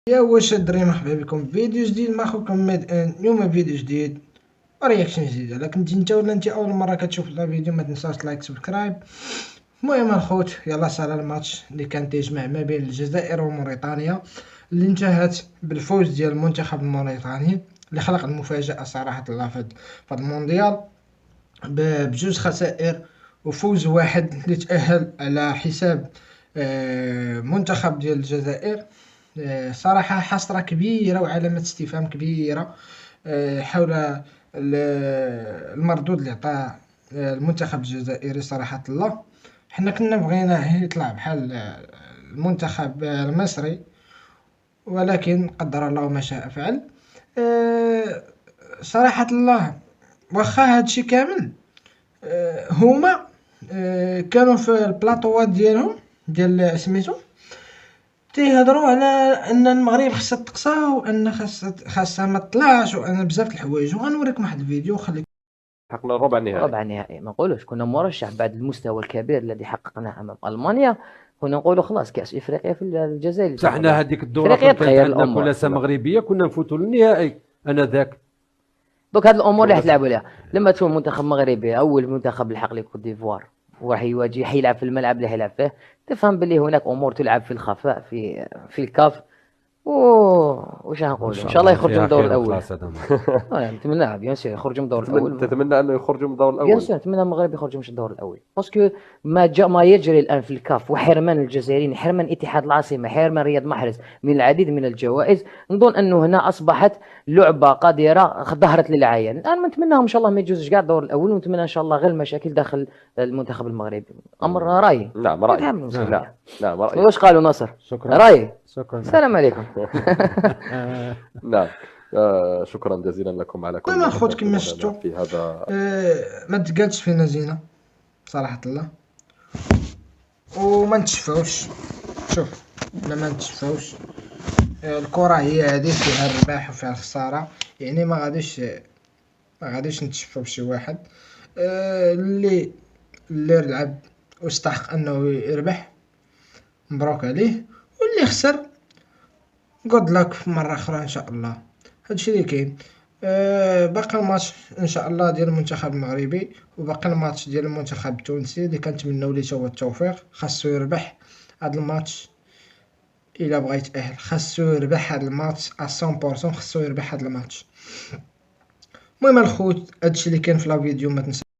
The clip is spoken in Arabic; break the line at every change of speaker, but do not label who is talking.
يا واش الدراري، مرحبا بكم في فيديو جديد مع خوكم ميد ان. اليوم فيديو جديد ورياكشن جديد. الا كنتي انت ولا انت اول مره كتشوف الفيديو ما تنساش لايك سبسكرايب. المهم الخوت، يلا صار الماتش اللي كان تيجمع ما بين الجزائر وموريتانيا، اللي انتهت بالفوز ديال المنتخب الموريتاني اللي خلق المفاجاه صراحه الله في هذا المونديال بجوج خسائر وفوز واحد اللي تأهل على حساب منتخب ديال الجزائر. صراحة حسرة كبيرة وعلامة استفهام كبيرة حول المردود اللي عطاه المنتخب الجزائري. صراحة الله، حنا كنا بغيناه يطلع بحال المنتخب المصري، ولكن قدر الله ما شاء فعل. آه، صراحة الله، واخا هادشي كامل هما كانوا في البلاطوات ديالهم ديال سميتو تيهضروا على ان المغرب خاصها تقصى وان خاصها ما تطلعش وان بزاف د الحوايج. وغنوريكم واحد الفيديو خليك.
حقنا الربع النهائي.
ربع النهائي ما نقولوش كنا مرشح بعد المستوى الكبير الذي حققناه امام المانيا. كنا نقولوا خلاص كاس افريقيا في الجزائر.
بصح حنا هذيك الدوره
افريقيا
كانت
تغير
عندنا
الامور.
كلاسه مغربيه كنا نفوتوا للنهائي انذاك.
دوك هاد الامور اللي حتلعبوا عليها لما تكون منتخب مغربي اول منتخب لحق لي كوت ديفوار وراح يواجه حيلعب في الملعب اللي حيلعب فيه، تفهم باللي هناك امور تلعب في الخفاء في الكاف. واش غنقول ان شاء الله يخرجوا من الدور الاول. نتمنى بيان سور يخرجوا من الدور الاول.
تتمنى انه يخرجوا من الدور الاول؟
بيان سور نتمنى المغرب يخرجوا من الدور الاول، باسكو ما يجري الان في الكاف وحرمان الجزائريين، حرمان اتحاد العاصمه، حرمان رياض محرز من العديد من الجوائز. نظن انه هنا اصبحت لعبه قادره ظهرت للعيان. الان نتمناهم ان شاء الله ما يجوزش كاع الدور الاول، ونتمنى ان شاء الله غير المشاكل داخل المنتخب المغربي. امر رايي.
نعم رايي. نعم رايي.
واش قالوا نصر؟
شكرا.
رايي.
شكرا.
السلام عليكم.
نعم. شكرا جزيلا لكم على كل
المهم اخوت كما شفتوا
في هذا.
ما تقالش فينا زينه صراحه الله، وما نتشفاوش. شوف، لا ما نتشفاوش. الكره هي هذه فيها الرباح وفيها الخساره، يعني ما غاديش نتشفاو بشي واحد. اللي لعب واستحق انه يربح مبروك عليه، واللي خسر good luck مرة أخرى إن شاء الله. هادشي اللي كاين. باقي الماتش إن شاء الله ديال المنتخب المغربي، وباقي الماتش ديال المنتخب التونسي اللي كنتمناو ليه هو التوفيق. خاصو يربح هاد الماتش إلا بغا يتأهل، خاصو يربح هاد الماتش 100%. خاصو يربح هاد الماتش. المهم الخوت، هادشي اللي كاين في لا فيديو. ما تنسى